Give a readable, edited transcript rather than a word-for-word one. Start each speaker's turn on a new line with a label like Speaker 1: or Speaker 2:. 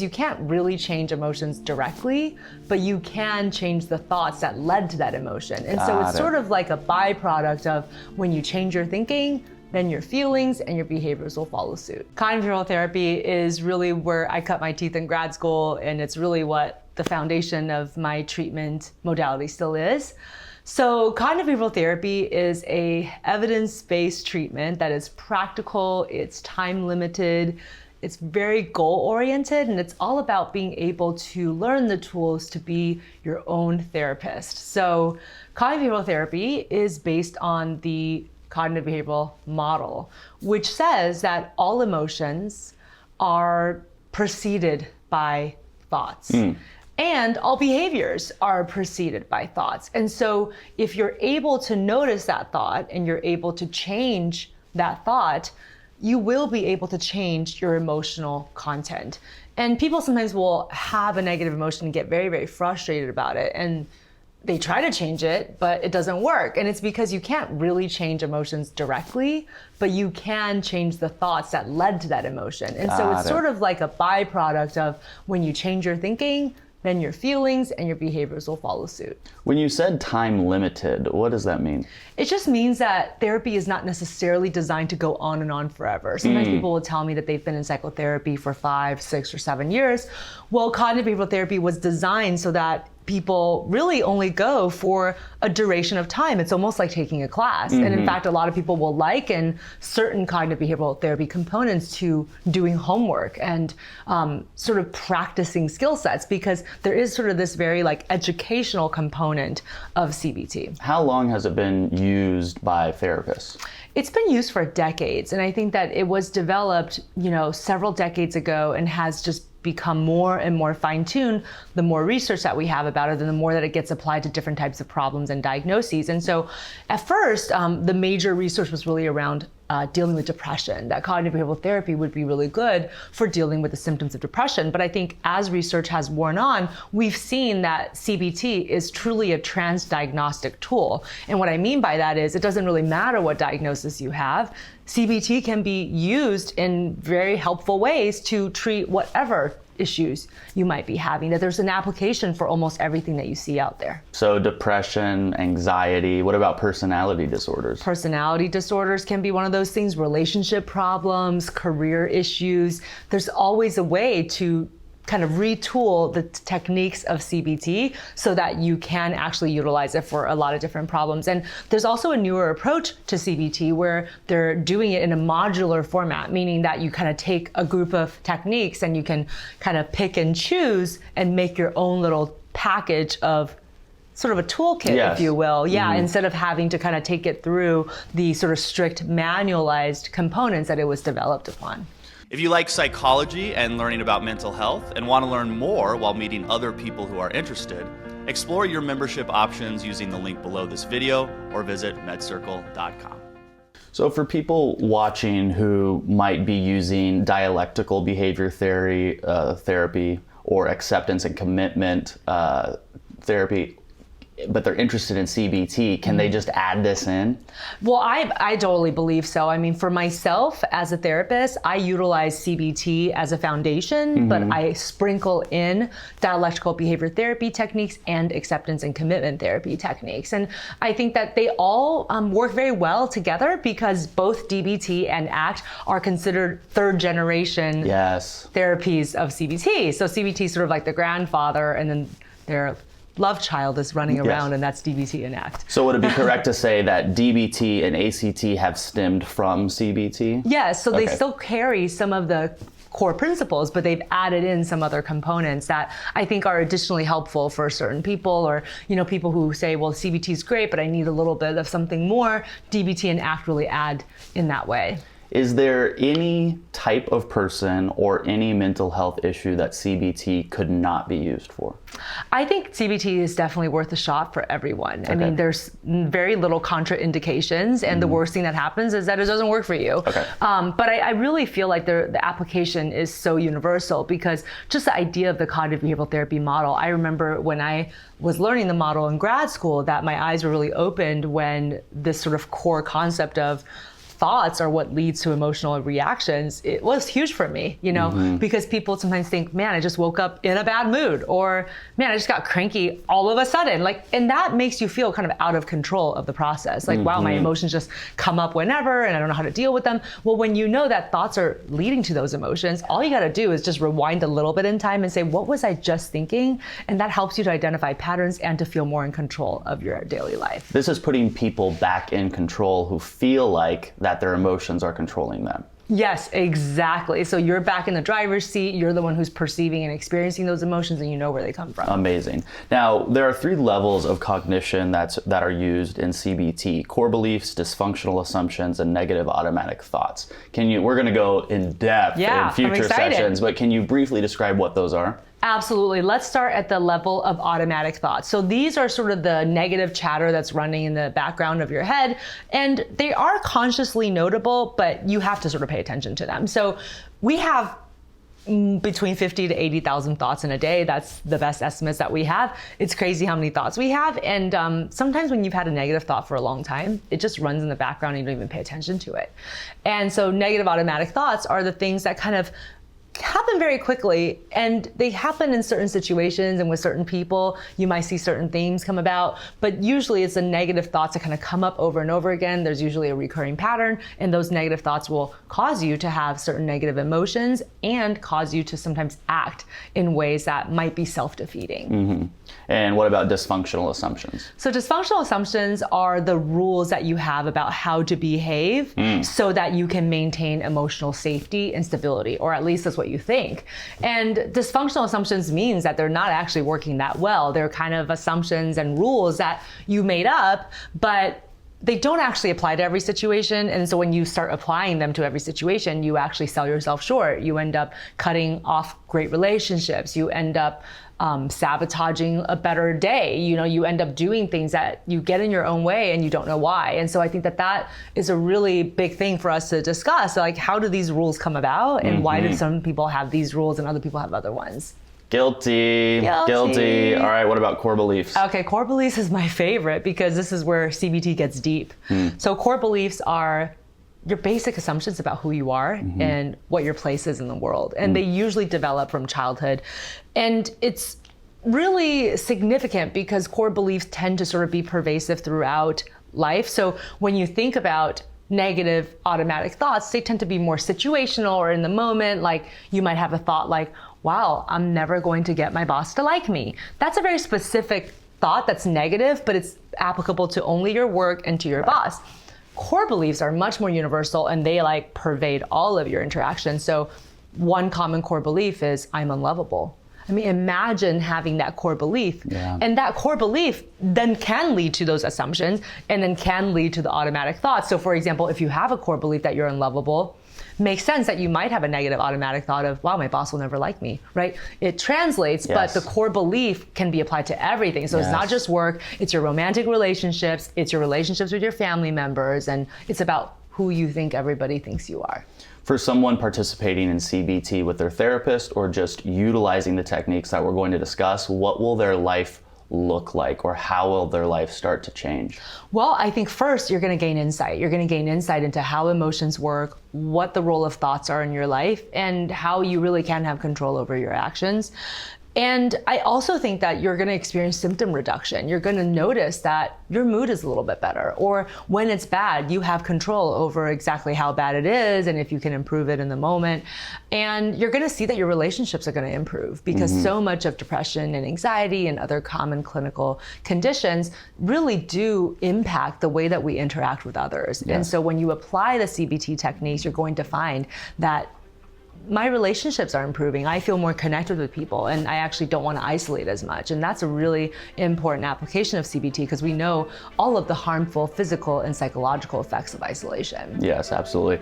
Speaker 1: You can't really change emotions directly, but you can change the thoughts that led to that emotion. And so it's sort of like a byproduct of when you change your thinking, then your feelings and your behaviors will follow suit. Cognitive behavioral therapy is really where I cut my teeth in grad school, and it's really what the foundation of my treatment modality still is. So cognitive behavioral therapy is a evidence-based treatment that is practical, it's time limited, it's very goal-oriented, and it's all about being able to learn the tools to be your own therapist. So cognitive behavioral therapy is based on the cognitive behavioral model, which says that all emotions are preceded by thoughts. And all behaviors are preceded by thoughts. And so if you're able to notice that thought and you're able to change that thought, you will be able to change your emotional content. And people sometimes will have a negative emotion and get very, very frustrated about it. And they try to change it, but it doesn't work. And it's because you can't really change emotions directly, but you can change the thoughts that led to that emotion. And so it's sort of like a byproduct of when you change your thinking, then your feelings and your behaviors will follow suit.
Speaker 2: When you said time limited, what does that mean? It
Speaker 1: just means that therapy is not necessarily designed to go on and on forever. Sometimes people will tell me that they've been in psychotherapy for 5, 6, or 7 years. Well, cognitive behavioral therapy was designed so that people really only go for a duration of time. It's almost like taking a class. And in fact, a lot of people will liken certain cognitive behavioral therapy components to doing homework and sort of practicing skill sets, because there is sort of this very like educational component of CBT.
Speaker 2: How long has it been used by therapists?
Speaker 1: It's been used for decades. And I think that it was developed, several decades ago and has just become more and more fine-tuned the more research that we have about it and the more that it gets applied to different types of problems and diagnoses. And so at first, the major research was really around dealing with depression, that cognitive behavioral therapy would be really good for dealing with the symptoms of depression. But I think as research has worn on, we've seen that CBT is truly a transdiagnostic tool. And what I mean by that is it doesn't really matter what diagnosis you have. CBT can be used in very helpful ways to treat whatever issues you might be having, that there's an application for almost everything that you see out there.
Speaker 2: So depression, anxiety, what about personality disorders?
Speaker 1: Personality disorders can be one of those things, relationship problems, career issues. There's always a way to kind of retool the techniques of CBT so that you can actually utilize it for a lot of different problems. And there's also a newer approach to CBT where they're doing it in a modular format, meaning that you kind of take a group of techniques and you can kind of pick and choose and make your own little package of sort of a toolkit, if you will. Instead of having to kind of take it through the sort of strict manualized components that it was developed upon.
Speaker 3: If you like psychology and learning about mental health and want to learn more while meeting other people who are interested, explore your membership options using the link below this video or visit MedCircle.com.
Speaker 2: So for people watching who might be using dialectical behavior therapy or acceptance and commitment therapy, but they're interested in CBT, can they just add this in?
Speaker 1: Well, I totally believe so. I mean, for myself as a therapist, I utilize CBT as a foundation, but I sprinkle in dialectical behavior therapy techniques and acceptance and commitment therapy techniques. And I think that they all work very well together because both DBT and ACT are considered third generation therapies of CBT. So CBT is sort of like the grandfather, and then their love child is running around, and that's DBT and ACT.
Speaker 2: So would it be correct to say that DBT and ACT have stemmed from CBT?
Speaker 1: Yes, so they still carry some of the core principles, but they've added in some other components that I think are additionally helpful for certain people, or people who say, well, CBT is great, but I need a little bit of something more. DBT and ACT really add in that way.
Speaker 2: Is there any type of person or any mental health issue that CBT could not be used for?
Speaker 1: I think CBT is definitely worth a shot for everyone. I mean, there's very little contraindications, and the worst thing that happens is that it doesn't work for you. But I really feel like the application is so universal, because just the idea of the cognitive behavioral therapy model, I remember when I was learning the model in grad school that my eyes were really opened when this sort of core concept of thoughts are what leads to emotional reactions, it was huge for me, because people sometimes think, man, I just woke up in a bad mood, or man, I just got cranky all of a sudden. And that makes you feel kind of out of control of the process. Wow, my emotions just come up whenever and I don't know how to deal with them. Well, when you know that thoughts are leading to those emotions, all you got to do is just rewind a little bit in time and say, what was I just thinking? And that helps you to identify patterns and to feel more in control of your daily life.
Speaker 2: This is putting people back in control who feel like that their emotions are controlling them.
Speaker 1: Yes, exactly. So you're back in the driver's seat. You're the one who's perceiving and experiencing those emotions, and you know where they come from. Amazing.
Speaker 2: Now, there are 3 levels of cognition that are used in CBT: core beliefs, dysfunctional assumptions, and negative automatic thoughts. We're going to go in depth in future sessions, but can you briefly describe what those are?
Speaker 1: Absolutely. Let's start at the level of automatic thoughts. So these are sort of the negative chatter that's running in the background of your head, and they are consciously notable, but you have to sort of pay attention to them. So we have between 50 to 80,000 thoughts in a day. That's the best estimates that we have. It's crazy how many thoughts we have. And sometimes when you've had a negative thought for a long time, it just runs in the background and you don't even pay attention to it. And so negative automatic thoughts are the things that kind of happen very quickly, and they happen in certain situations and with certain people. You might see certain themes come about, but usually it's the negative thoughts that kind of come up over and over again. There's usually a recurring pattern, and those negative thoughts will cause you to have certain negative emotions and cause you to sometimes act in ways that might be self-defeating.
Speaker 2: Mm-hmm. And what about dysfunctional assumptions?
Speaker 1: So dysfunctional assumptions are the rules that you have about how to behave so that you can maintain emotional safety and stability, or at least that's what you think. And dysfunctional assumptions means that they're not actually working that well. They're kind of assumptions and rules that you made up, but they don't actually apply to every situation. And so when you start applying them to every situation, you actually sell yourself short. You end up cutting off great relationships. You end up sabotaging a better day. You end up doing things that you get in your own way and you don't know why. And so I think that is a really big thing for us to discuss. So how do these rules come about, and why do some people have these rules and other people have other ones?
Speaker 2: Guilty. All right, what about core beliefs?
Speaker 1: Okay, core beliefs is my favorite because this is where CBT gets deep. So core beliefs are your basic assumptions about who you are and what your place is in the world. And they usually develop from childhood. And it's really significant because core beliefs tend to sort of be pervasive throughout life. So when you think about negative automatic thoughts, they tend to be more situational or in the moment. Like you might have a thought like, wow, I'm never going to get my boss to like me. That's a very specific thought that's negative, but it's applicable to only your work and to your boss. Core beliefs are much more universal, and they pervade all of your interactions. So one common core belief is I'm unlovable. I mean, imagine having that core belief. And that core belief then can lead to those assumptions and then can lead to the automatic thoughts. So for example, if you have a core belief that you're unlovable, makes sense that you might have a negative automatic thought of, wow, my boss will never like me, right? It translates, but the core belief can be applied to everything. So it's not just work, it's your romantic relationships, it's your relationships with your family members, and it's about who you think everybody thinks you are.
Speaker 2: For someone participating in CBT with their therapist or just utilizing the techniques that we're going to discuss, what will their life look like, or how will their life start to change?
Speaker 1: Well, I think first you're going to gain insight. You're going to gain insight into how emotions work, what the role of thoughts are in your life, and how you really can have control over your actions. And I also think that you're going to experience symptom reduction. You're going to notice that your mood is a little bit better, or when it's bad, you have control over exactly how bad it is and if you can improve it in the moment. And you're going to see that your relationships are going to improve because so much of depression and anxiety and other common clinical conditions really do impact the way that we interact with others. And so when you apply the CBT techniques, you're going to find that my relationships are improving. I feel more connected with people, and I actually don't want to isolate as much. And that's a really important application of CBT because we know all of the harmful physical and psychological effects of isolation.
Speaker 2: Yes, absolutely.